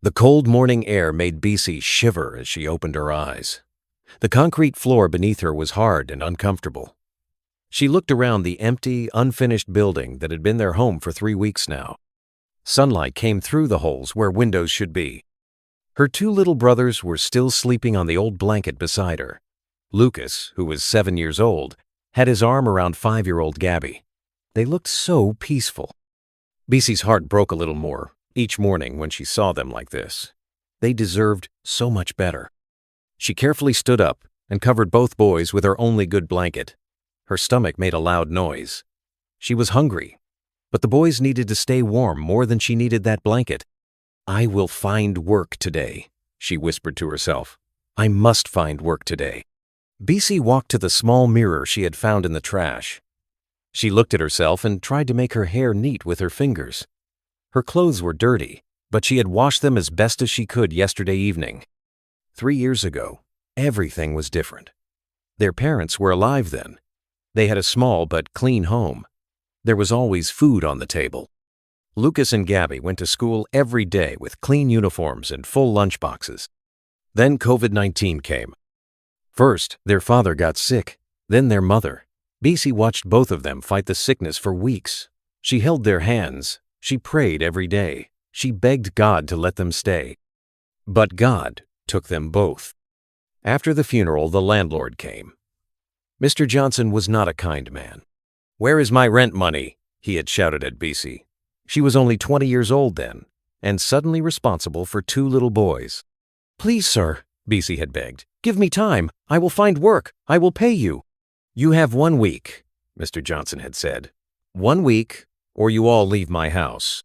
The cold morning air made Bessie shiver as she opened her eyes. The concrete floor beneath her was hard and uncomfortable. She looked around the empty, unfinished building that had been their home for 3 weeks now. Sunlight came through the holes where windows should be. Her 2 little brothers were still sleeping on the old blanket beside her. Lucas, who was 7 years old, had his arm around 5-year-old Gabby. They looked so peaceful. Bessie's heart broke a little more each morning when she saw them like this. They deserved so much better. She carefully stood up and covered both boys with her only good blanket. Her stomach made a loud noise. She was hungry, but the boys needed to stay warm more than she needed that blanket. "I will find work today," she whispered to herself. "I must find work today." Bessie walked to the small mirror she had found in the trash. She looked at herself and tried to make her hair neat with her fingers. Her clothes were dirty, but she had washed them as best as she could yesterday evening. 3 years ago, everything was different. Their parents were alive then. They had a small but clean home. There was always food on the table. Lucas and Gabby went to school every day with clean uniforms and full lunchboxes. Then COVID-19 came. First, their father got sick, then their mother. Bessie watched both of them fight the sickness for weeks. She held their hands. She prayed every day. She begged God to let them stay. But God took them both. After the funeral, the landlord came. Mr. Johnson was not a kind man. "Where is my rent money?" he had shouted at Bessie. She was only 20 years old then, and suddenly responsible for 2 little boys. "Please, sir," Bessie had begged, "give me time. I will find work. I will pay you." "You have 1 week," Mr. Johnson had said. 1 week, or you all leave my house."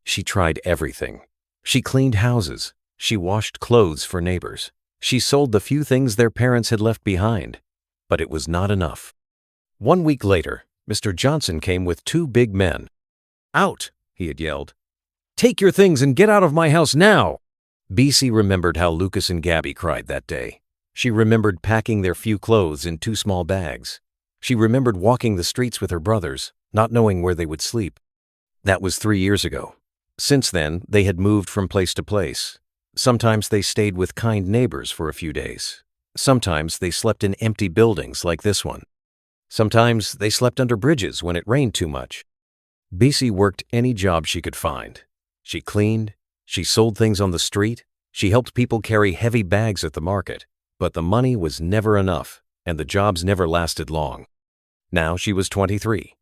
She tried everything. She cleaned houses. She washed clothes for neighbors. She sold the few things their parents had left behind. But it was not enough. 1 week later, Mr. Johnson came with 2 big men. "Out!" he had yelled. "Take your things and get out of my house now!" Bessie remembered how Lucas and Gabby cried that day. She remembered packing their few clothes in 2 small bags. She remembered walking the streets with her brothers, not knowing where they would sleep. That was 3 years ago. Since then, they had moved from place to place. Sometimes they stayed with kind neighbors for a few days. Sometimes they slept in empty buildings like this one. Sometimes they slept under bridges when it rained too much. Bessie worked any job she could find. She cleaned, she sold things on the street, she helped people carry heavy bags at the market. But the money was never enough, and the jobs never lasted long. Now she was 23.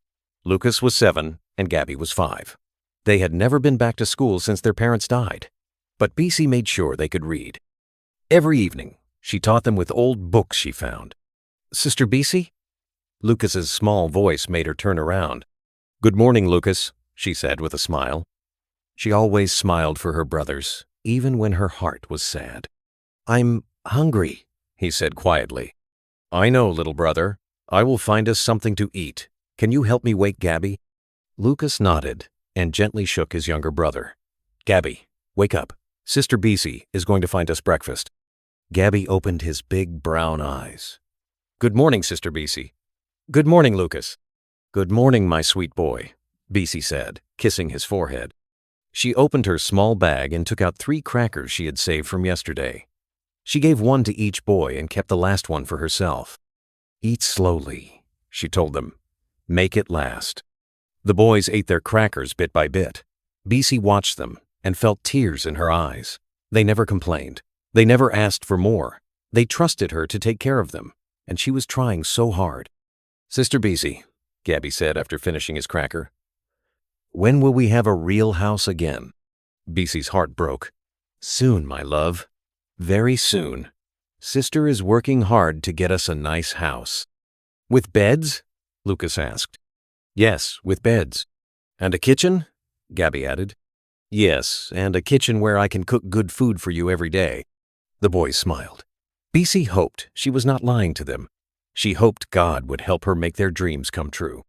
Lucas was 7, and Gabby was 5. They had never been back to school since their parents died. But Bessie made sure they could read. Every evening, she taught them with old books she found. "Sister Bessie?" Lucas's small voice made her turn around. "Good morning, Lucas," she said with a smile. She always smiled for her brothers, even when her heart was sad. "I'm hungry," he said quietly. "I know, little brother. I will find us something to eat. Can you help me wake Gabby?" Lucas nodded and gently shook his younger brother. "Gabby, wake up. Sister Bessie is going to find us breakfast." Gabby opened his big brown eyes. "Good morning, Sister Bessie." "Good morning, Lucas." "Good morning, my sweet boy," Bessie said, kissing his forehead. She opened her small bag and took out 3 crackers she had saved from yesterday. She gave 1 to each boy and kept the last one for herself. "Eat slowly," she told them. "Make it last." The boys ate their crackers bit by bit. Bessie watched them and felt tears in her eyes. They never complained. They never asked for more. They trusted her to take care of them, and she was trying so hard. "Sister Bessie," Gabby said after finishing his cracker, "when will we have a real house again?" Bessie's heart broke. "Soon, my love. Very soon. Sister is working hard to get us a nice house." "With beds?" Lucas asked. "Yes, with beds." "And a kitchen?" Gabby added. "Yes, and a kitchen where I can cook good food for you every day." The boys smiled. Bessie hoped she was not lying to them. She hoped God would help her make their dreams come true.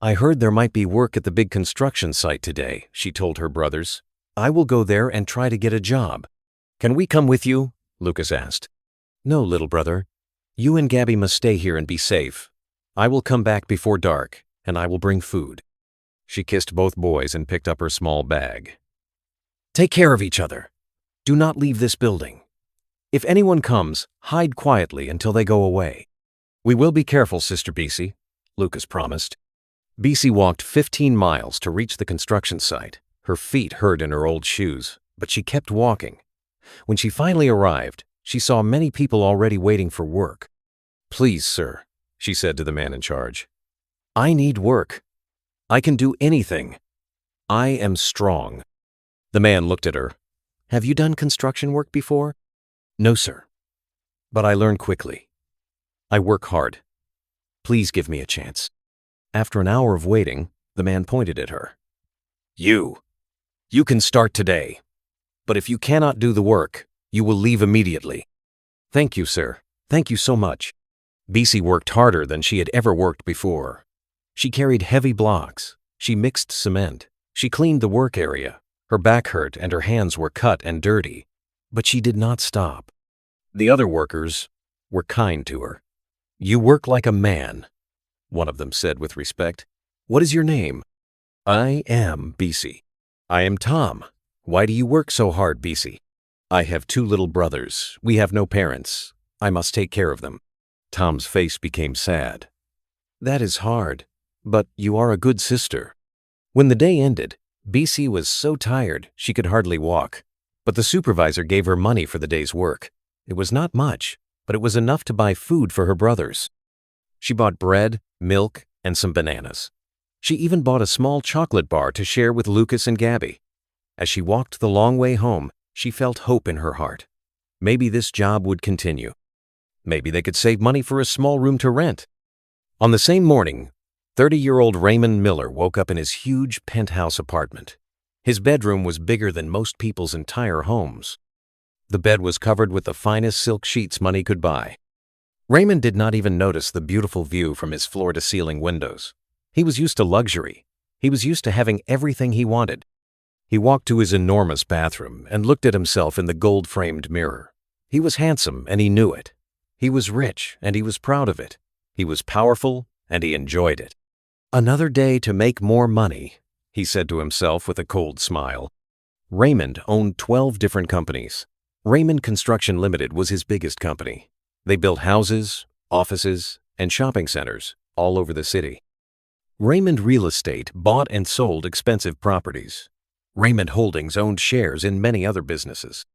"I heard there might be work at the big construction site today," she told her brothers. "I will go there and try to get a job." "Can we come with you?" Lucas asked. "No, little brother. You and Gabby must stay here and be safe. I will come back before dark, and I will bring food." She kissed both boys and picked up her small bag. "Take care of each other." Do not leave this building. If anyone comes, hide quietly until they go away." "We will be careful, Sister Bisi," Lucas promised. Bisi walked 15 miles to reach the construction site. Her feet hurt in her old shoes, but she kept walking. When she finally arrived, she saw many people already waiting for work. "Please, sir," she said to the man in charge. "I need work. I can do anything. I am strong." The man looked at her. "Have you done construction work before?" "No, sir. But I learn quickly. I work hard. Please give me a chance." After an hour of waiting, the man pointed at her. You can start today. But if you cannot do the work, you will leave immediately." "Thank you, sir. Thank you so much." Bisi worked harder than she had ever worked before. She carried heavy blocks. She mixed cement. She cleaned the work area. Her back hurt and her hands were cut and dirty. But she did not stop. The other workers were kind to her. "You work like a man," one of them said with respect. "What is your name?" "I am Bisi." "I am Tom. Why do you work so hard, Bisi?" "I have 2 little brothers. We have no parents. I must take care of them." Tom's face became sad. "That is hard, but you are a good sister." When the day ended, Bisi was so tired she could hardly walk. But the supervisor gave her money for the day's work. It was not much, but it was enough to buy food for her brothers. She bought bread, milk, and some bananas. She even bought a small chocolate bar to share with Lucas and Gabby. As she walked the long way home, she felt hope in her heart. Maybe this job would continue. Maybe they could save money for a small room to rent. On the same morning, 30-year-old Raymond Miller woke up in his huge penthouse apartment. His bedroom was bigger than most people's entire homes. The bed was covered with the finest silk sheets money could buy. Raymond did not even notice the beautiful view from his floor-to-ceiling windows. He was used to luxury. He was used to having everything he wanted. He walked to his enormous bathroom and looked at himself in the gold-framed mirror. He was handsome, and he knew it. He was rich, and he was proud of it. He was powerful, and he enjoyed it. "Another day to make more money," he said to himself with a cold smile. Raymond owned 12 different companies. Raymond Construction Limited was his biggest company. They built houses, offices, and shopping centers all over the city. Raymond Real Estate bought and sold expensive properties. Raymond Holdings owned shares in many other businesses.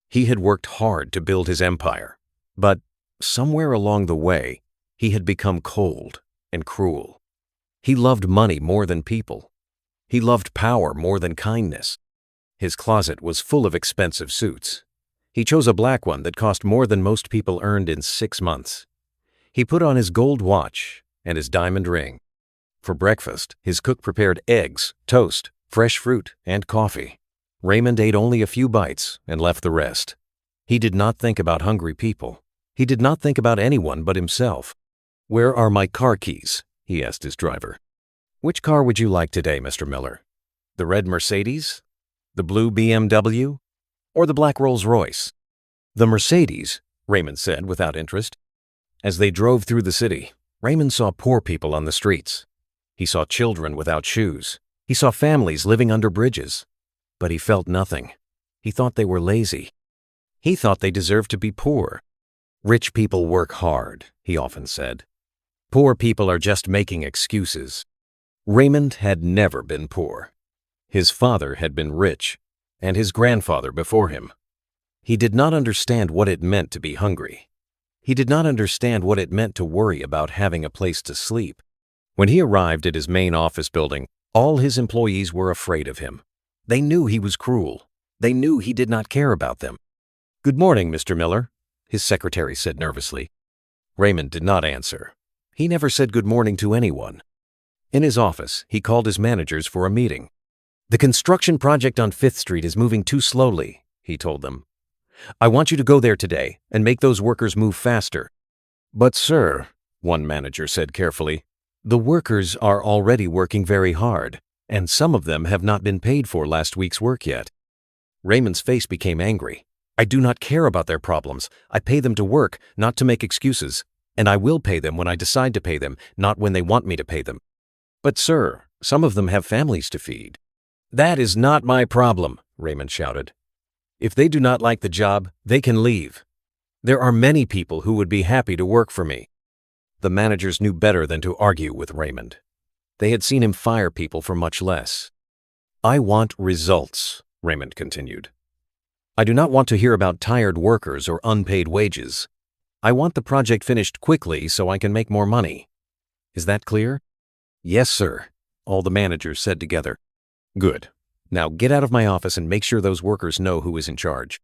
He had worked hard to build his empire, but somewhere along the way, he had become cold and cruel. He loved money more than people. He loved power more than kindness. His closet was full of expensive suits. He chose a black one that cost more than most people earned in 6 months. He put on his gold watch and his diamond ring. For breakfast, his cook prepared eggs, toast, fresh fruit, and coffee. Raymond ate only a few bites and left the rest. He did not think about hungry people. He did not think about anyone but himself. "Where are my car keys?" he asked his driver. "Which car would you like today, Mr. Miller? The red Mercedes? The blue BMW? Or the black Rolls-Royce?" "The Mercedes," Raymond said without interest. As they drove through the city, Raymond saw poor people on the streets. He saw children without shoes. He saw families living under bridges. But he felt nothing. He thought they were lazy. He thought they deserved to be poor. "Rich people work hard," he often said. "Poor people are just making excuses." Raymond had never been poor. His father had been rich, and his grandfather before him. He did not understand what it meant to be hungry. He did not understand what it meant to worry about having a place to sleep. When he arrived at his main office building, all his employees were afraid of him. They knew he was cruel. They knew he did not care about them. "Good morning, Mr. Miller," his secretary said nervously. Raymond did not answer. He never said good morning to anyone. In his office, he called his managers for a meeting. "The construction project on 5th Street is moving too slowly," he told them. "I want you to go there today and make those workers move faster." "But sir," one manager said carefully, "the workers are already working very hard, and some of them have not been paid for last week's work yet." Raymond's face became angry. "I do not care about their problems. I pay them to work, not to make excuses, and I will pay them when I decide to pay them, not when they want me to pay them." "But sir, some of them have families to feed." "That is not my problem," Raymond shouted. If they do not like the job, they can leave. There are many people who would be happy to work for me." The managers knew better than to argue with Raymond. They had seen him fire people for much less. "I want results," Raymond continued. "I do not want to hear about tired workers or unpaid wages. I want the project finished quickly so I can make more money. Is that clear?" "Yes, sir," all the managers said together. "Good. Now get out of my office and make sure those workers know who is in charge."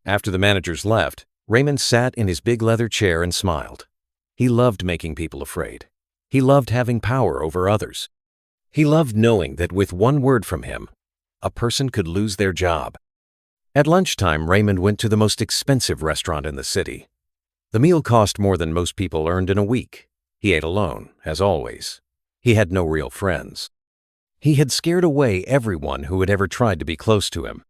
After the managers left, Raymond sat in his big leather chair and smiled. He loved making people afraid. He loved having power over others. He loved knowing that with one word from him, a person could lose their job. At lunchtime, Raymond went to the most expensive restaurant in the city. The meal cost more than most people earned in a week. He ate alone, as always. He had no real friends. He had scared away everyone who had ever tried to be close to him.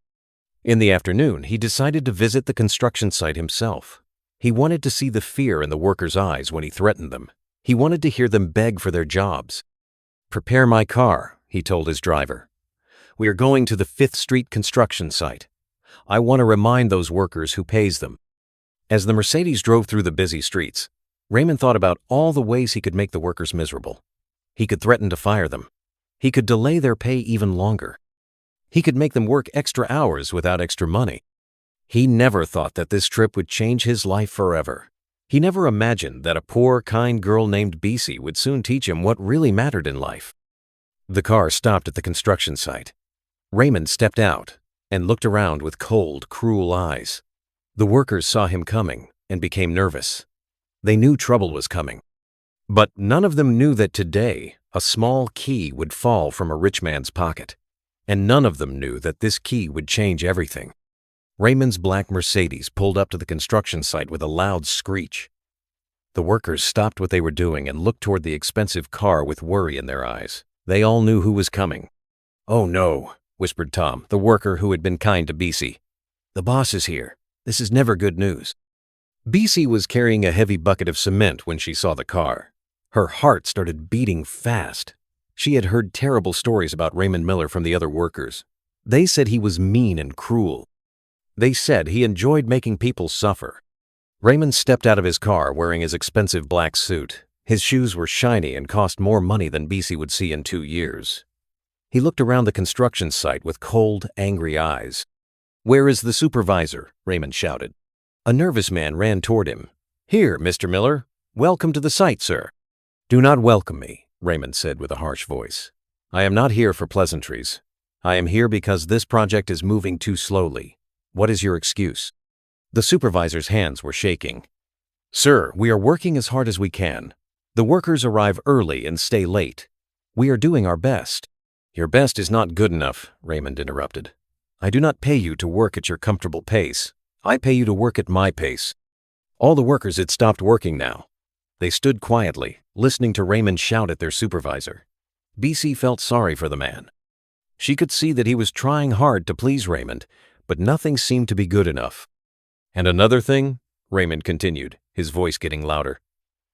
In the afternoon, he decided to visit the construction site himself. He wanted to see the fear in the workers' eyes when he threatened them. He wanted to hear them beg for their jobs. "Prepare my car," he told his driver. "We are going to the 5th Street construction site. I want to remind those workers who pays them." As the Mercedes drove through the busy streets, Raymond thought about all the ways he could make the workers miserable. He could threaten to fire them. He could delay their pay even longer. He could make them work extra hours without extra money. He never thought that this trip would change his life forever. He never imagined that a poor, kind girl named BC would soon teach him what really mattered in life. The car stopped at the construction site. Raymond stepped out and looked around with cold, cruel eyes. The workers saw him coming and became nervous. They knew trouble was coming. But none of them knew that today a small key would fall from a rich man's pocket. And none of them knew that this key would change everything. Raymond's black Mercedes pulled up to the construction site with a loud screech. The workers stopped what they were doing and looked toward the expensive car with worry in their eyes. They all knew who was coming. "Oh no," whispered Tom, the worker who had been kind to BC. "The boss is here. This is never good news." BC was carrying a heavy bucket of cement when she saw the car. Her heart started beating fast. She had heard terrible stories about Raymond Miller from the other workers. They said he was mean and cruel. They said he enjoyed making people suffer. Raymond stepped out of his car wearing his expensive black suit. His shoes were shiny and cost more money than BC would see in 2 years. He looked around the construction site with cold, angry eyes. "Where is the supervisor?" Raymond shouted. A nervous man ran toward him. "Here, Mr. Miller. Welcome to the site, sir." "Do not welcome me," Raymond said with a harsh voice. "I am not here for pleasantries. I am here because this project is moving too slowly. What is your excuse?" The supervisor's hands were shaking. "Sir, we are working as hard as we can. The workers arrive early and stay late. We are doing our best." "Your best is not good enough," Raymond interrupted. "I do not pay you to work at your comfortable pace. I pay you to work at my pace." All the workers had stopped working now. They stood quietly, listening to Raymond shout at their supervisor. BC felt sorry for the man. She could see that he was trying hard to please Raymond, but nothing seemed to be good enough. "And another thing," Raymond continued, his voice getting louder.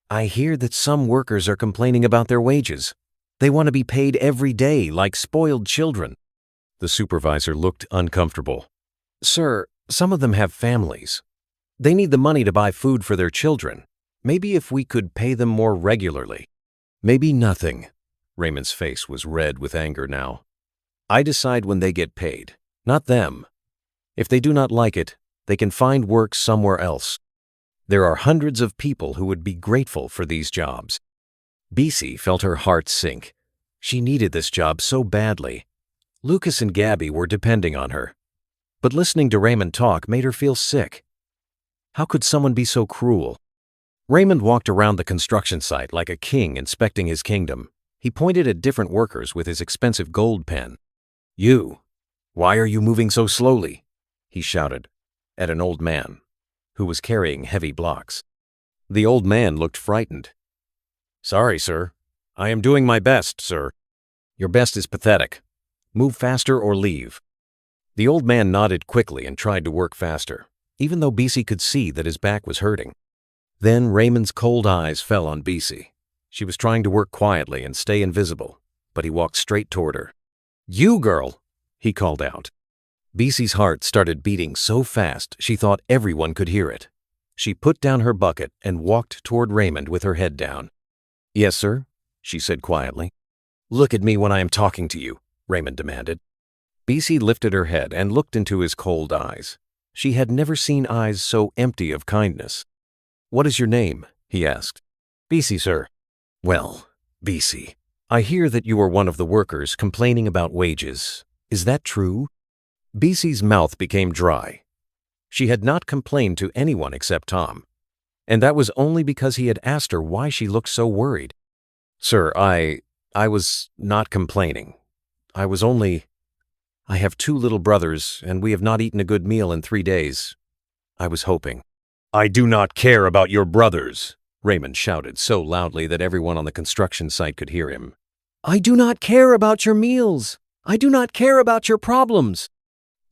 "I hear that some workers are complaining about their wages. They want to be paid every day like spoiled children." The supervisor looked uncomfortable. "Sir, some of them have families. They need the money to buy food for their children. Maybe if we could pay them more regularly." "Maybe nothing." Raymond's face was red with anger now. "I decide when they get paid, not them. If they do not like it, they can find work somewhere else. There are hundreds of people who would be grateful for these jobs." BC felt her heart sink. She needed this job so badly. Lucas and Gabby were depending on her. But listening to Raymond talk made her feel sick. How could someone be so cruel? Raymond walked around the construction site like a king inspecting his kingdom. He pointed at different workers with his expensive gold pen. "You, why are you moving so slowly?" he shouted at an old man who was carrying heavy blocks. The old man looked frightened. "Sorry, sir. I am doing my best, sir." "Your best is pathetic. Move faster or leave." The old man nodded quickly and tried to work faster, even though BC could see that his back was hurting. Then Raymond's cold eyes fell on BC. She was trying to work quietly and stay invisible, but he walked straight toward her. "You girl!" he called out. BC's heart started beating so fast she thought everyone could hear it. She put down her bucket and walked toward Raymond with her head down. "Yes, sir," she said quietly. "Look at me when I am talking to you," Raymond demanded. BC lifted her head and looked into his cold eyes. She had never seen eyes so empty of kindness. "What is your name?" he asked. "BC, sir." "Well, BC, I hear that you are one of the workers complaining about wages. Is that true?" BC's mouth became dry. She had not complained to anyone except Tom, and that was only because he had asked her why she looked so worried. "Sir, I was not complaining. I have 2 little brothers, and we have not eaten a good meal in 3 days. I was hoping." "I do not care about your brothers," Raymond shouted so loudly that everyone on the construction site could hear him. "I do not care about your meals. I do not care about your problems.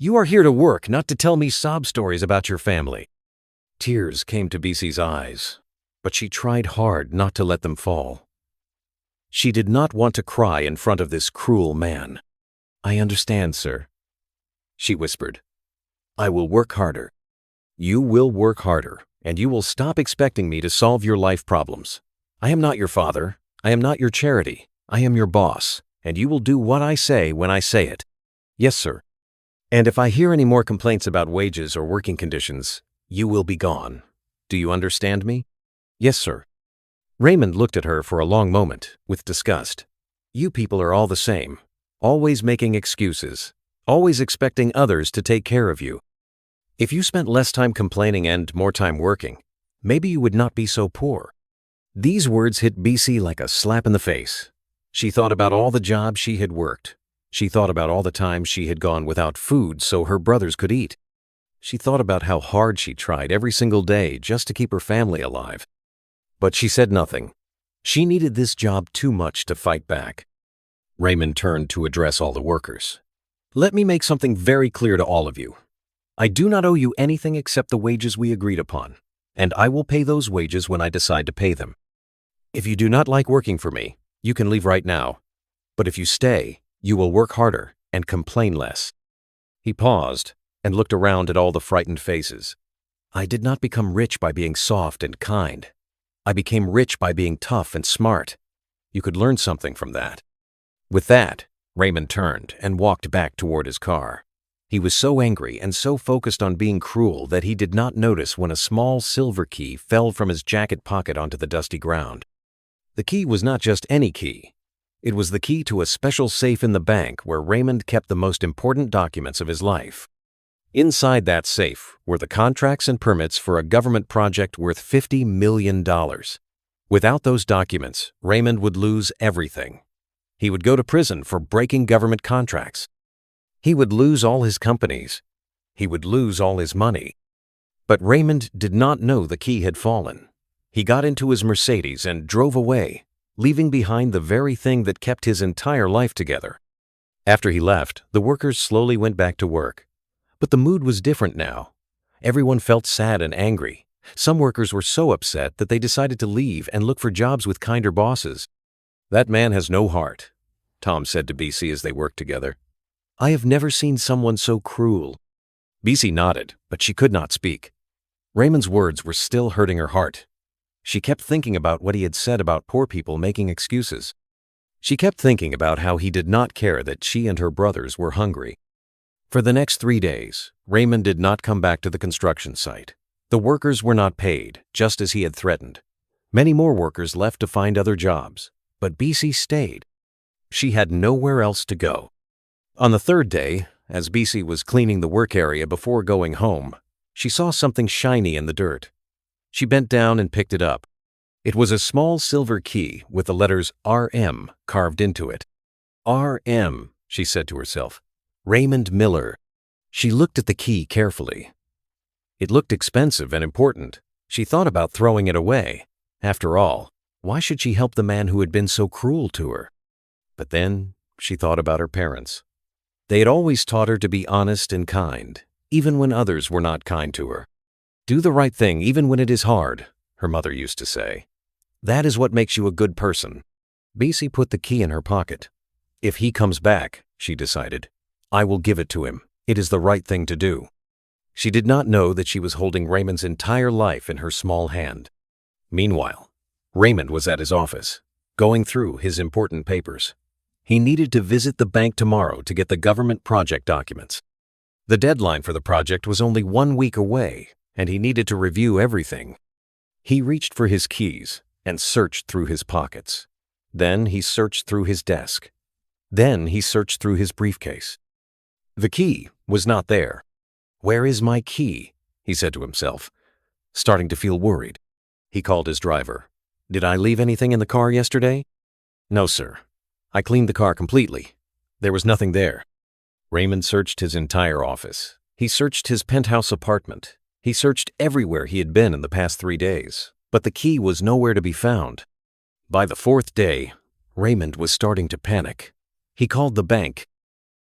You are here to work, not to tell me sob stories about your family." Tears came to BC's eyes, but she tried hard not to let them fall. She did not want to cry in front of this cruel man. "I understand, sir," she whispered. "I will work harder." "You will work harder, and you will stop expecting me to solve your life problems. I am not your father. I am not your charity. I am your boss, and you will do what I say when I say it." "Yes, sir. And if I hear any more complaints about wages or working conditions, you will be gone. Do you understand me?" "Yes, sir." Raymond looked at her for a long moment, with disgust. "You people are all the same, always making excuses, always expecting others to take care of you. If you spent less time complaining and more time working, maybe you would not be so poor." These words hit BC like a slap in the face. She thought about all the jobs she had worked. She thought about all the times she had gone without food so her brothers could eat. She thought about how hard she tried every single day just to keep her family alive. But she said nothing. She needed this job too much to fight back. Raymond turned to address all the workers. "Let me make something very clear to all of you. I do not owe you anything except the wages we agreed upon, and I will pay those wages when I decide to pay them. If you do not like working for me, you can leave right now. But if you stay, you will work harder and complain less." He paused and looked around at all the frightened faces. "I did not become rich by being soft and kind. I became rich by being tough and smart. You could learn something from that." With that, Raymond turned and walked back toward his car. He was so angry and so focused on being cruel that he did not notice when a small silver key fell from his jacket pocket onto the dusty ground. The key was not just any key. It was the key to a special safe in the bank where Raymond kept the most important documents of his life. Inside that safe were the contracts and permits for a government project worth $50 million. Without those documents, Raymond would lose everything. He would go to prison for breaking government contracts. He would lose all his companies. He would lose all his money. But Raymond did not know the key had fallen. He got into his Mercedes and drove away, leaving behind the very thing that kept his entire life together. After he left, the workers slowly went back to work. But the mood was different now. Everyone felt sad and angry. Some workers were so upset that they decided to leave and look for jobs with kinder bosses. "That man has no heart," Tom said to BC as they worked together. "I have never seen someone so cruel." BC nodded, but she could not speak. Raymond's words were still hurting her heart. She kept thinking about what he had said about poor people making excuses. She kept thinking about how he did not care that she and her brothers were hungry. For the next 3 days, Raymond did not come back to the construction site. The workers were not paid, just as he had threatened. Many more workers left to find other jobs, but BC stayed. She had nowhere else to go. On the 3rd day, as BC was cleaning the work area before going home, she saw something shiny in the dirt. She bent down and picked it up. It was a small silver key with the letters RM carved into it. "RM," she said to herself. "Raymond Miller." She looked at the key carefully. It looked expensive and important. She thought about throwing it away. After all, why should she help the man who had been so cruel to her? But then she thought about her parents. They had always taught her to be honest and kind, even when others were not kind to her. "Do the right thing even when it is hard," her mother used to say. "That is what makes you a good person." BC put the key in her pocket. "If he comes back," she decided, "I will give it to him. It is the right thing to do. She did not know that she was holding Raymond's entire life in her small hand. Meanwhile, Raymond was at his office, going through his important papers. He needed to visit the bank tomorrow to get the government project documents. The deadline for the project was only 1 week away, and he needed to review everything. He reached for his keys and searched through his pockets. Then he searched through his desk. Then he searched through his briefcase. The key was not there. "Where is my key?" he said to himself, starting to feel worried. He called his driver. "Did I leave anything in the car yesterday?" "No, sir. I cleaned the car completely. There was nothing there." Raymond searched his entire office. He searched his penthouse apartment. He searched everywhere he had been in the past 3 days, but the key was nowhere to be found. By the 4th day, Raymond was starting to panic. He called the bank.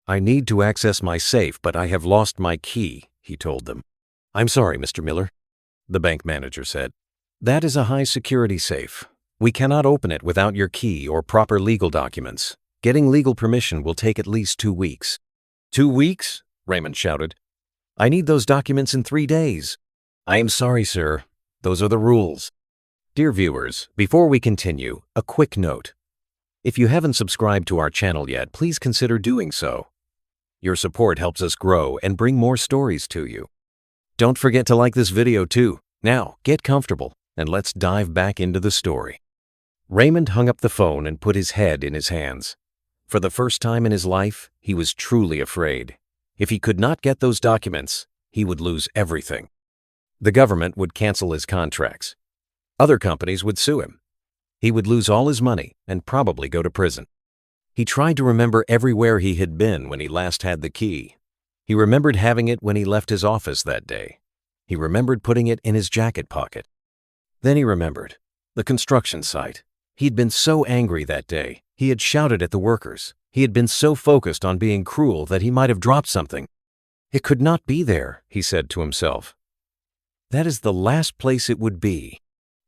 "I need to access my safe, but I have lost my key," he told them. "I'm sorry, Mr. Miller," the bank manager said. "That is a high-security safe. We cannot open it without your key or proper legal documents. Getting legal permission will take at least 2 weeks." "2 weeks?" Raymond shouted. "I need those documents in 3 days." "I am sorry, sir. Those are the rules." Dear viewers, before we continue, a quick note. If you haven't subscribed to our channel yet, please consider doing so. Your support helps us grow and bring more stories to you. Don't forget to like this video too. Now, get comfortable and let's dive back into the story. Raymond hung up the phone and put his head in his hands. For the first time in his life, he was truly afraid. If he could not get those documents, he would lose everything. The government would cancel his contracts. Other companies would sue him. He would lose all his money and probably go to prison. He tried to remember everywhere he had been when he last had the key. He remembered having it when he left his office that day. He remembered putting it in his jacket pocket. Then he remembered the construction site. He had been so angry that day. He had shouted at the workers. He had been so focused on being cruel that he might have dropped something. "It could not be there," he said to himself. "That is the last place it would be."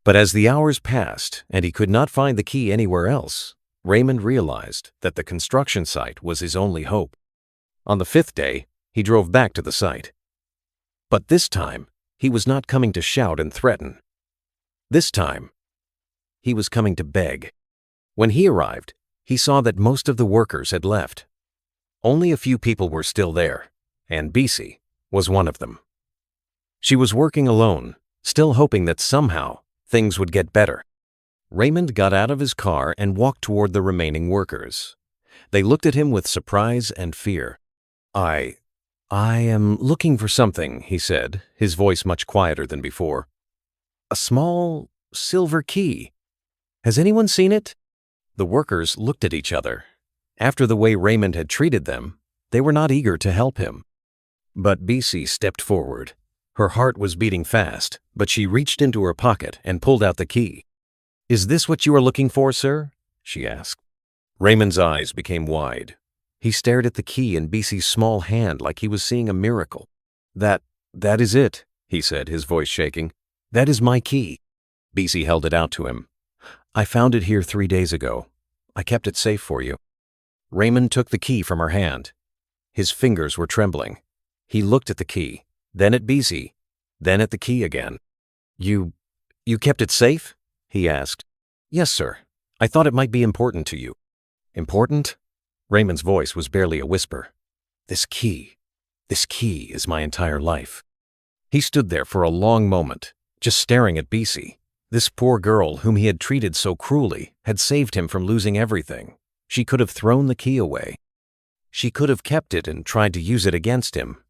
But as the hours passed and he could not find the key anywhere else, Raymond realized that the construction site was his only hope. On the 5th day, he drove back to the site. But this time, he was not coming to shout and threaten. This time, he was coming to beg. When he arrived, he saw that most of the workers had left. Only a few people were still there, and BC was one of them. She was working alone, still hoping that somehow things would get better. Raymond got out of his car and walked toward the remaining workers. They looked at him with surprise and fear. I am looking for something," he said, his voice much quieter than before. "A small silver key. Has anyone seen it?" The workers looked at each other. After the way Raymond had treated them, they were not eager to help him. But BC stepped forward. Her heart was beating fast, but she reached into her pocket and pulled out the key. "Is this what you are looking for, sir?" she asked. Raymond's eyes became wide. He stared at the key in BC's small hand like he was seeing a miracle. That is it," he said, his voice shaking. "That is my key." BC held it out to him. "I found it here 3 days ago. I kept it safe for you." Raymond took the key from her hand. His fingers were trembling. He looked at the key, then at BC, then at the key again. You kept it safe?" he asked. "Yes, sir. I thought it might be important to you." "Important?" Raymond's voice was barely a whisper. This key is my entire life." He stood there for a long moment, just staring at BC. This poor girl whom he had treated so cruelly had saved him from losing everything. She could have thrown the key away. She could have kept it and tried to use it against him.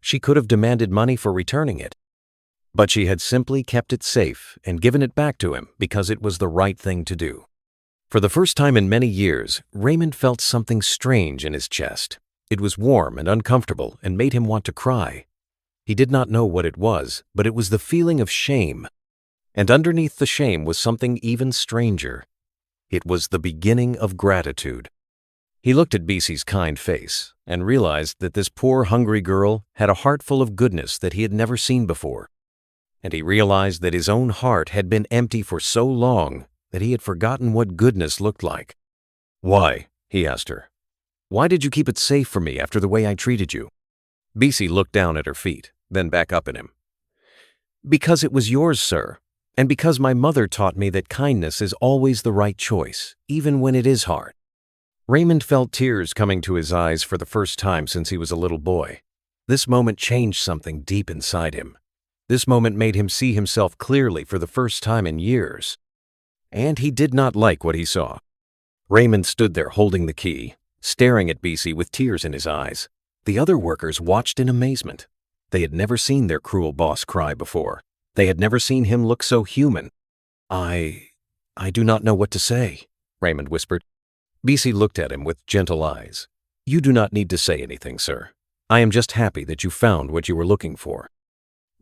She could have demanded money for returning it. But she had simply kept it safe and given it back to him because it was the right thing to do. For the first time in many years, Raymond felt something strange in his chest. It was warm and uncomfortable and made him want to cry. He did not know what it was, but it was the feeling of shame. And underneath the shame was something even stranger. It was the beginning of gratitude. He looked at BC's kind face and realized that this poor hungry girl had a heart full of goodness that he had never seen before. And he realized that his own heart had been empty for so long that he had forgotten what goodness looked like. "Why?" he asked her. "Why did you keep it safe for me after the way I treated you?" BC looked down at her feet, then back up at him. Because it was yours, sir, and because my mother taught me that kindness is always the right choice, even when it is hard. Raymond felt tears coming to his eyes for the first time since he was a little boy. This moment changed something deep inside him. This moment made him see himself clearly for the first time in years. And he did not like what he saw. Raymond stood there holding the key, staring at BC with tears in his eyes. The other workers watched in amazement. They had never seen their cruel boss cry before. They had never seen him look so human. I do not know what to say, Raymond whispered. BC looked at him with gentle eyes. You do not need to say anything, sir. I am just happy that you found what you were looking for.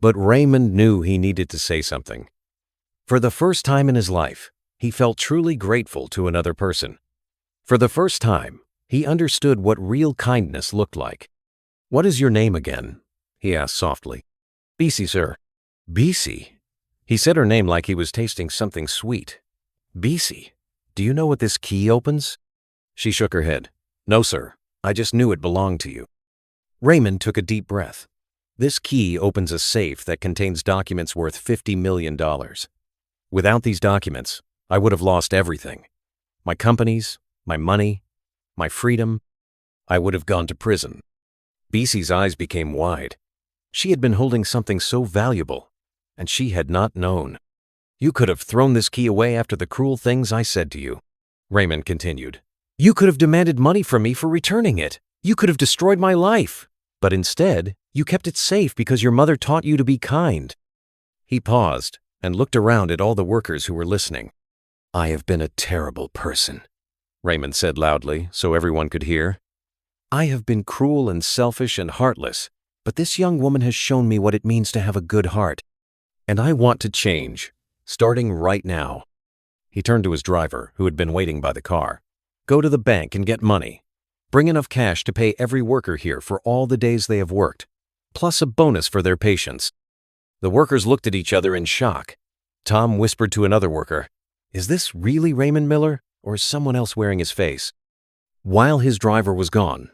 But Raymond knew he needed to say something. For the first time in his life, he felt truly grateful to another person. For the first time, he understood what real kindness looked like. What is your name again? He asked softly. BC, sir. BC? He said her name like he was tasting something sweet. BC, do you know what this key opens? She shook her head. No, sir. I just knew it belonged to you. Raymond took a deep breath. This key opens a safe that contains documents worth $50 million. Without these documents, I would have lost everything. My companies, my money, my freedom. I would have gone to prison. BC's eyes became wide. She had been holding something so valuable, and she had not known. You could have thrown this key away after the cruel things I said to you, Raymond continued. You could have demanded money from me for returning it. You could have destroyed my life. But instead, you kept it safe because your mother taught you to be kind. He paused and looked around at all the workers who were listening. I have been a terrible person, Raymond said loudly so everyone could hear. I have been cruel and selfish and heartless, but this young woman has shown me what it means to have a good heart. And I want to change, starting right now. He turned to his driver, who had been waiting by the car. Go to the bank and get money. Bring enough cash to pay every worker here for all the days they have worked, plus a bonus for their patience. The workers looked at each other in shock. Tom whispered to another worker, Is this really Raymond Miller, or is someone else wearing his face? While his driver was gone,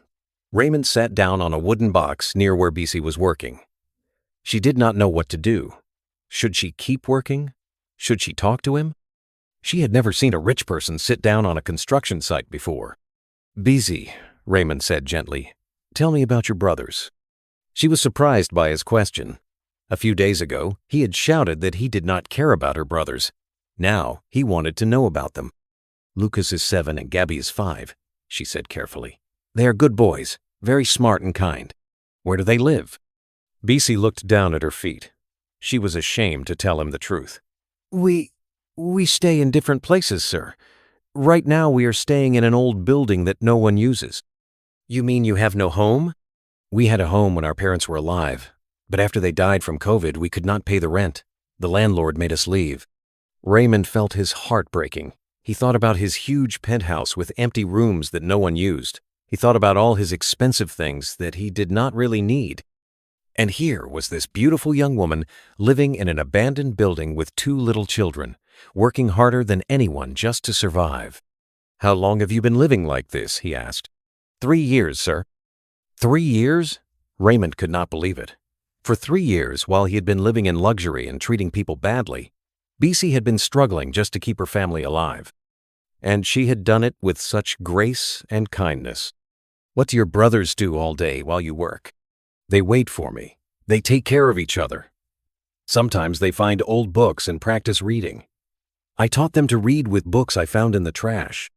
Raymond sat down on a wooden box near where BC was working. She did not know what to do. Should she keep working? Should she talk to him? She had never seen a rich person sit down on a construction site before. BC, Raymond said gently, tell me about your brothers. She was surprised by his question. A few days ago, he had shouted that he did not care about her brothers. Now, he wanted to know about them. Lucas is 7 and Gabby is 5, she said carefully. They are good boys, very smart and kind. Where do they live? BC looked down at her feet. She was ashamed to tell him the truth. We stay in different places, sir. Right now we are staying in an old building that no one uses. You mean you have no home? We had a home when our parents were alive, but after they died from COVID, we could not pay the rent. The landlord made us leave. Raymond felt his heart breaking. He thought about his huge penthouse with empty rooms that no one used. He thought about all his expensive things that he did not really need. And here was this beautiful young woman living in an abandoned building with 2 little children, working harder than anyone just to survive. How long have you been living like this? He asked. 3 years, sir. 3 years? Raymond could not believe it. For 3 years, while he had been living in luxury and treating people badly, BC had been struggling just to keep her family alive. And she had done it with such grace and kindness. What do your brothers do all day while you work? They wait for me. They take care of each other. Sometimes they find old books and practice reading. I taught them to read with books I found in the trash.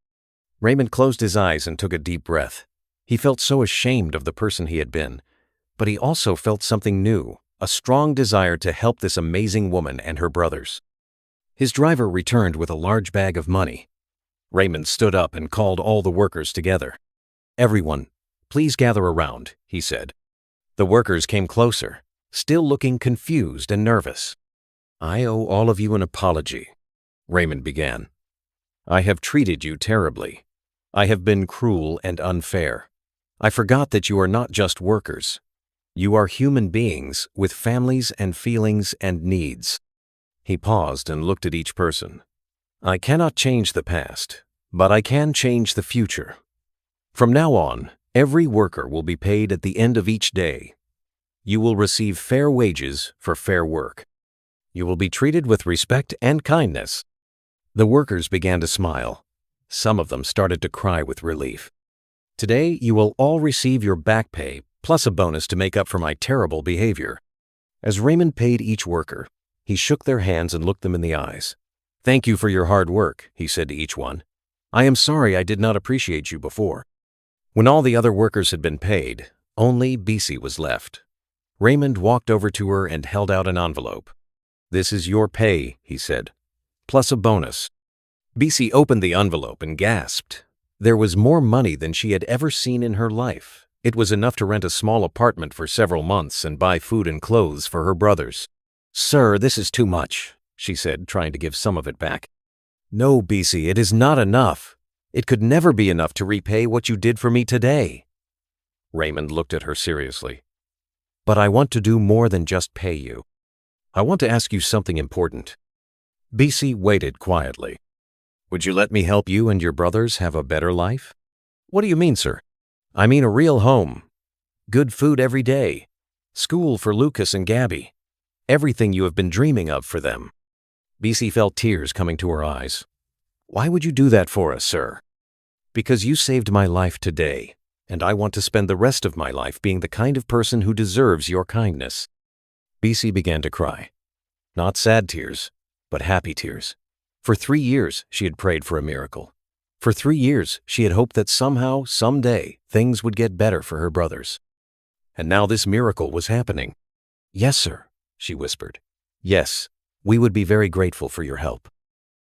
Raymond closed his eyes and took a deep breath. He felt so ashamed of the person he had been, but he also felt something new, a strong desire to help this amazing woman and her brothers. His driver returned with a large bag of money. Raymond stood up and called all the workers together. Everyone, please gather around, he said. The workers came closer, still looking confused and nervous. I owe all of you an apology, Raymond began. I have treated you terribly. I have been cruel and unfair. I forgot that you are not just workers. You are human beings with families and feelings and needs. He paused and looked at each person. I cannot change the past, but I can change the future. From now on, every worker will be paid at the end of each day, You will receive fair wages for fair work. You will be treated with respect and kindness." The workers began to smile. Some of them started to cry with relief. "Today, you will all receive your back pay plus a bonus to make up for my terrible behavior." As Raymond paid each worker, he shook their hands and looked them in the eyes. "Thank you for your hard work," he said to each one. "I am sorry I did not appreciate you before." When all the other workers had been paid, only Bisi was left. Raymond walked over to her and held out an envelope. "This is your pay," he said, "plus a bonus." Bisi opened the envelope and gasped. There was more money than she had ever seen in her life. It was enough to rent a small apartment for several months and buy food and clothes for her brothers. "Sir, this is too much," she said, trying to give some of it back. "No, Bisi, it is not enough. It could never be enough to repay what you did for me today." Raymond looked at her seriously. "But I want to do more than just pay you. I want to ask you something important." Bisi waited quietly. "Would you let me help you and your brothers have a better life?" "What do you mean, sir?" "I mean a real home. Good food every day. School for Lucas and Gabby. Everything you have been dreaming of for them." Bisi felt tears coming to her eyes. "Why would you do that for us, sir?" "Because you saved my life today, and I want to spend the rest of my life being the kind of person who deserves your kindness." Bisi began to cry. Not sad tears, but happy tears. For 3 years, she had prayed for a miracle. For 3 years, she had hoped that somehow, someday, things would get better for her brothers. And now this miracle was happening. "Yes, sir," she whispered. "Yes, we would be very grateful for your help."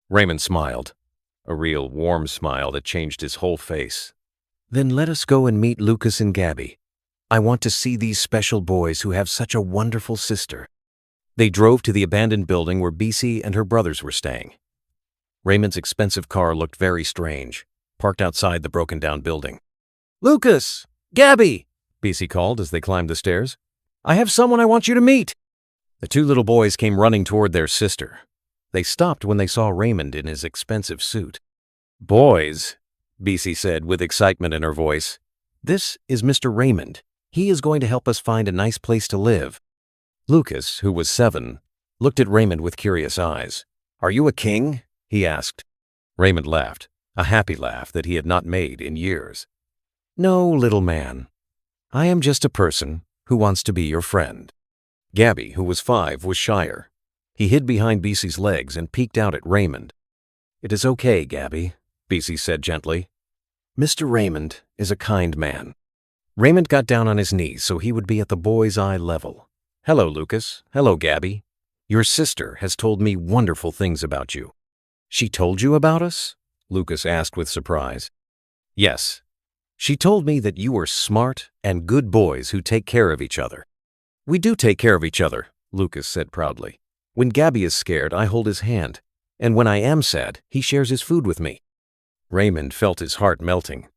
Raymond smiled, a real warm smile that changed his whole face. "Then let us go and meet Lucas and Gabby. I want to see these special boys who have such a wonderful sister." They drove to the abandoned building where Bisi and her brothers were staying. Raymond's expensive car looked very strange, parked outside the broken-down building. "Lucas! Gabby!" Bisi called as they climbed the stairs. "I have someone I want you to meet." The 2 little boys came running toward their sister. They stopped when they saw Raymond in his expensive suit. "Boys," Bisi said with excitement in her voice, "this is Mr. Raymond. He is going to help us find a nice place to live." Lucas, who was 7, looked at Raymond with curious eyes. "Are you a king?" he asked. Raymond laughed, a happy laugh that he had not made in years. "No, little man. I am just a person who wants to be your friend." Gabby, who was 5, was shyer. He hid behind Bisi's legs and peeked out at Raymond. "It is okay, Gabby," Bisi said gently. "Mr. Raymond is a kind man." Raymond got down on his knees so he would be at the boy's eye level. "Hello, Lucas. Hello, Gabby. Your sister has told me wonderful things about you." "She told you about us?" Lucas asked with surprise. "Yes. She told me that you are smart and good boys who take care of each other." "We do take care of each other," Lucas said proudly. "When Gabby is scared, I hold his hand, and when I am sad, he shares his food with me." Raymond felt his heart melting.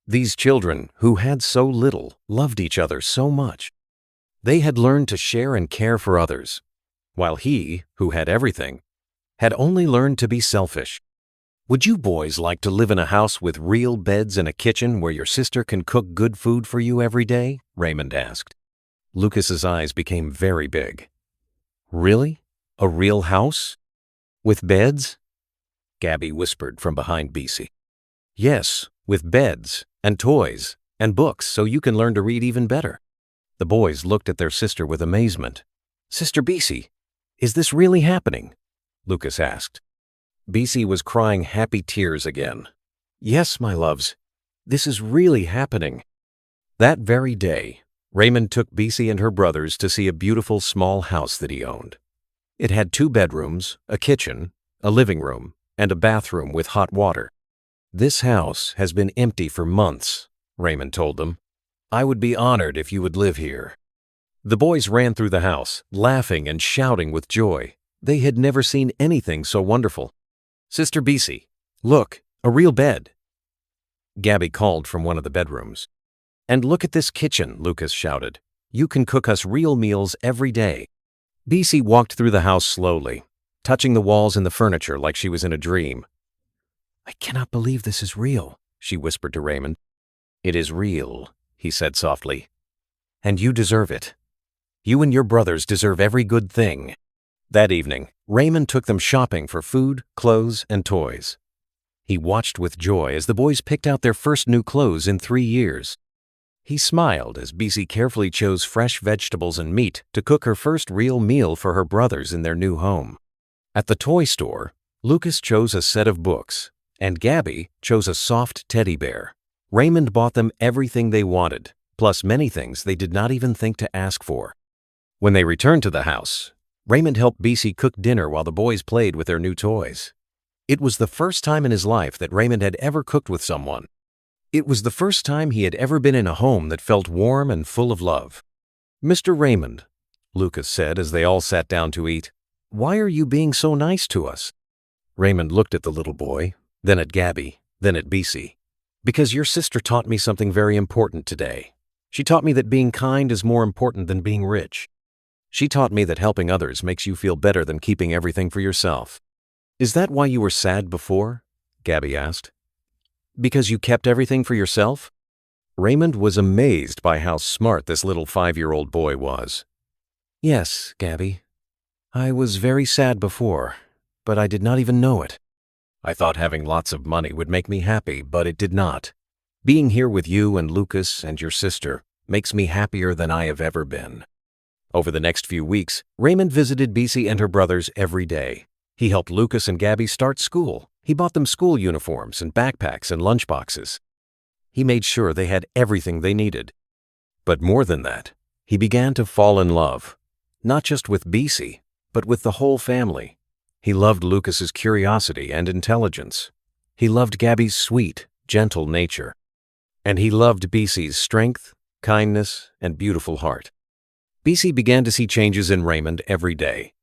These children, who had so little, loved each other so much. They had learned to share and care for others, while he, who had everything, had only learned to be selfish. "Would you boys like to live in a house with real beds and a kitchen where your sister can cook good food for you every day?" Raymond asked. Lucas's eyes became very big. "Really? A real house? With beds?" Gabby whispered from behind Bisi. "Yes, with beds and toys and books so you can learn to read even better." The boys looked at their sister with amazement. "Sister Bisi, is this really happening?" Lucas asked. Bisi was crying happy tears again. "Yes, my loves, this is really happening." That very day, Raymond took Bisi and her brothers to see a beautiful small house that he owned. It had 2 bedrooms, a kitchen, a living room, and a bathroom with hot water. "This house has been empty for months," Raymond told them. "I would be honored if you would live here." The boys ran through the house, laughing and shouting with joy. They had never seen anything so wonderful. "Sister Bisi, look, a real bed," Gabby called from one of the bedrooms. "And look at this kitchen," Lucas shouted. "You can cook us real meals every day." Bisi walked through the house slowly, touching the walls and the furniture like she was in a dream. "I cannot believe this is real," she whispered to Raymond. "It is real," he said softly. "And you deserve it. You and your brothers deserve every good thing." That evening, Raymond took them shopping for food, clothes, and toys. He watched with joy as the boys picked out their first new clothes in 3 years. He smiled as Bessie carefully chose fresh vegetables and meat to cook her first real meal for her brothers in their new home. At the toy store, Lucas chose a set of books, and Gabby chose a soft teddy bear. Raymond bought them everything they wanted, plus many things they did not even think to ask for. When they returned to the house, Raymond helped Bessie cook dinner while the boys played with their new toys. It was the first time in his life that Raymond had ever cooked with someone. It was the first time he had ever been in a home that felt warm and full of love. "Mr. Raymond," Lucas said as they all sat down to eat, "why are you being so nice to us?" Raymond looked at the little boy, then at Gabby, then at Bessie. "Because your sister taught me something very important today. She taught me that being kind is more important than being rich. She taught me that helping others makes you feel better than keeping everything for yourself." "Is that why you were sad before?" Gabby asked. "Because you kept everything for yourself?" Raymond was amazed by how smart this little 5-year-old boy was. "Yes, Gabby. I was very sad before, but I did not even know it. I thought having lots of money would make me happy, but it did not. Being here with you and Lucas and your sister makes me happier than I have ever been." Over the next few weeks, Raymond visited Bessie and her brothers every day. He helped Lucas and Gabby start school. He bought them school uniforms and backpacks and lunchboxes. He made sure they had everything they needed. But more than that, he began to fall in love, not just with Bessie, but with the whole family. He loved Lucas's curiosity and intelligence. He loved Gabby's sweet, gentle nature. And he loved Bessie's strength, kindness, and beautiful heart. Bessie began to see changes in Raymond every day.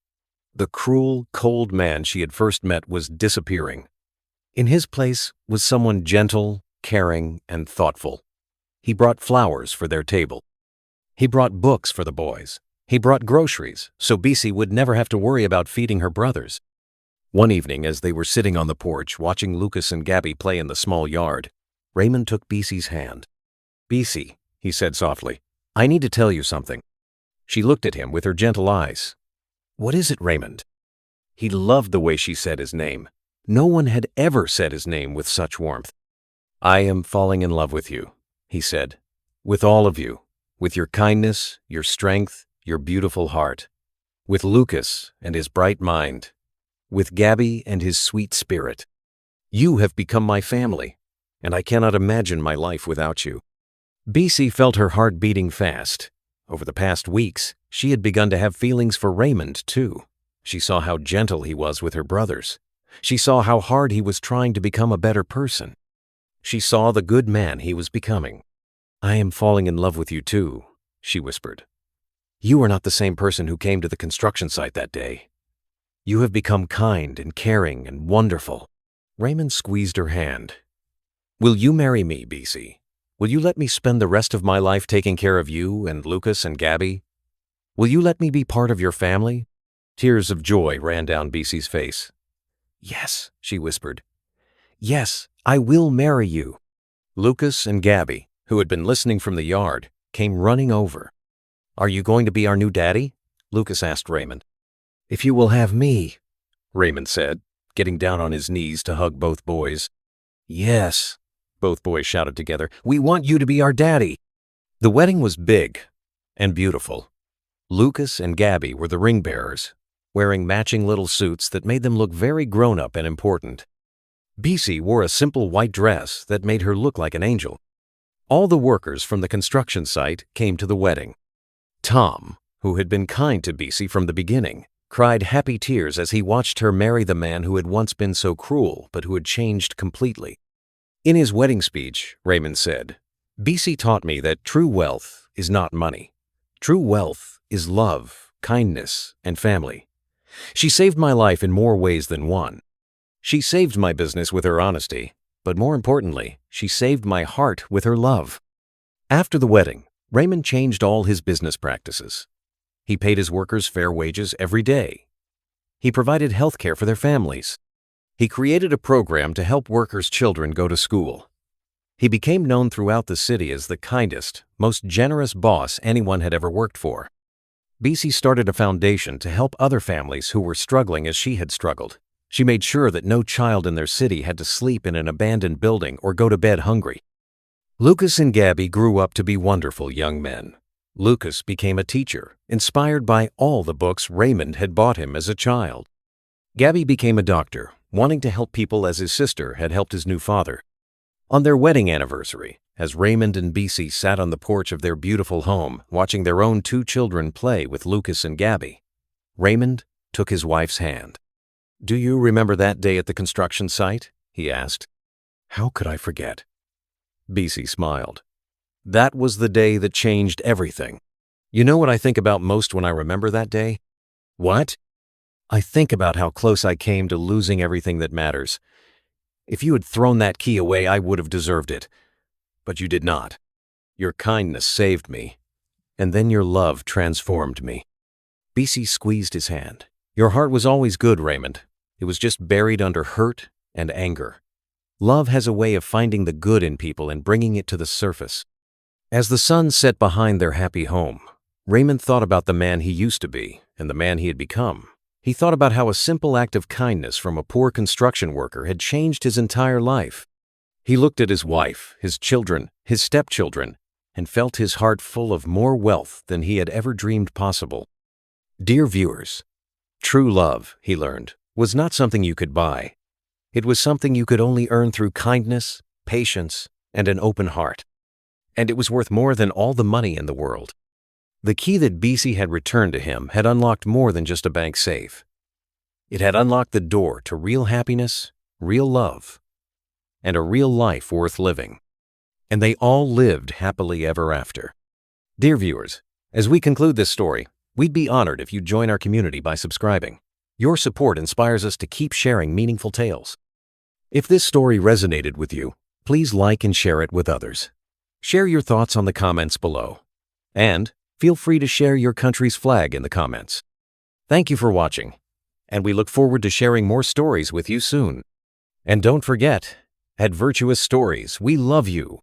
The cruel, cold man she had first met was disappearing. In his place was someone gentle, caring, and thoughtful. He brought flowers for their table. He brought books for the boys. He brought groceries, so Bessie would never have to worry about feeding her brothers. One evening, as they were sitting on the porch watching Lucas and Gabby play in the small yard, Raymond took Bessie's hand. "Bessie," he said softly, "I need to tell you something." She looked at him with her gentle eyes. "What is it, Raymond?" He loved the way she said his name. No one had ever said his name with such warmth. "I am falling in love with you," he said. "With all of you. With your kindness, your strength, your beautiful heart. With Lucas and his bright mind. With Gabby and his sweet spirit. You have become my family, and I cannot imagine my life without you." Bessie felt her heart beating fast. Over the past weeks, she had begun to have feelings for Raymond, too. She saw how gentle he was with her brothers. She saw how hard he was trying to become a better person. She saw the good man he was becoming. "I am falling in love with you, too," she whispered. "You are not the same person who came to the construction site that day. You have become kind and caring and wonderful." Raymond squeezed her hand. "Will you marry me, Bessie? Will you let me spend the rest of my life taking care of you and Lucas and Gabby? Will you let me be part of your family?" Tears of joy ran down Bessie's face. "Yes," she whispered. "Yes, I will marry you." Lucas and Gabby, who had been listening from the yard, came running over. "Are you going to be our new daddy?" Lucas asked Raymond. "If you will have me," Raymond said, getting down on his knees to hug both boys. "Yes," both boys shouted together. "We want you to be our daddy." The wedding was big and beautiful. Lucas and Gabby were the ring bearers, wearing matching little suits that made them look very grown-up and important. Bessie wore a simple white dress that made her look like an angel. All the workers from the construction site came to the wedding. Tom, who had been kind to Bessie from the beginning, cried happy tears as he watched her marry the man who had once been so cruel but who had changed completely. In his wedding speech, Raymond said, "Bessie taught me that true wealth is not money. True wealth is love, kindness, and family. She saved my life in more ways than one. She saved my business with her honesty, but more importantly, she saved my heart with her love." After the wedding, Raymond changed all his business practices. He paid his workers fair wages every day. He provided health care for their families. He created a program to help workers' children go to school. He became known throughout the city as the kindest, most generous boss anyone had ever worked for. BC started a foundation to help other families who were struggling as she had struggled. She made sure that no child in their city had to sleep in an abandoned building or go to bed hungry. Lucas and Gabby grew up to be wonderful young men. Lucas became a teacher, inspired by all the books Raymond had bought him as a child. Gabby became a doctor, wanting to help people as his sister had helped his new father. On their wedding anniversary, as Raymond and BC sat on the porch of their beautiful home, watching their own 2 children play with Lucas and Gabby, Raymond took his wife's hand. "Do you remember that day at the construction site?" he asked. "How could I forget?" BC smiled. "That was the day that changed everything. You know what I think about most when I remember that day?" "What?" "I think about how close I came to losing everything that matters. If you had thrown that key away, I would have deserved it. But you did not. Your kindness saved me, and then your love transformed me." BC squeezed his hand. "Your heart was always good, Raymond. It was just buried under hurt and anger. Love has a way of finding the good in people and bringing it to the surface." As the sun set behind their happy home, Raymond thought about the man he used to be and the man he had become. He thought about how a simple act of kindness from a poor construction worker had changed his entire life. He looked at his wife, his children, his stepchildren, and felt his heart full of more wealth than he had ever dreamed possible. Dear viewers, true love, he learned, was not something you could buy. It was something you could only earn through kindness, patience, and an open heart. And it was worth more than all the money in the world. The key that BC had returned to him had unlocked more than just a bank safe. It had unlocked the door to real happiness, real love, and a real life worth living. And they all lived happily ever after. Dear viewers, as we conclude this story, we'd be honored if you'd join our community by subscribing. Your support inspires us to keep sharing meaningful tales. If this story resonated with you, please like and share it with others. Share your thoughts on the comments below. And feel free to share your country's flag in the comments. Thank you for watching, and we look forward to sharing more stories with you soon. And don't forget, at Virtuous Stories, we love you.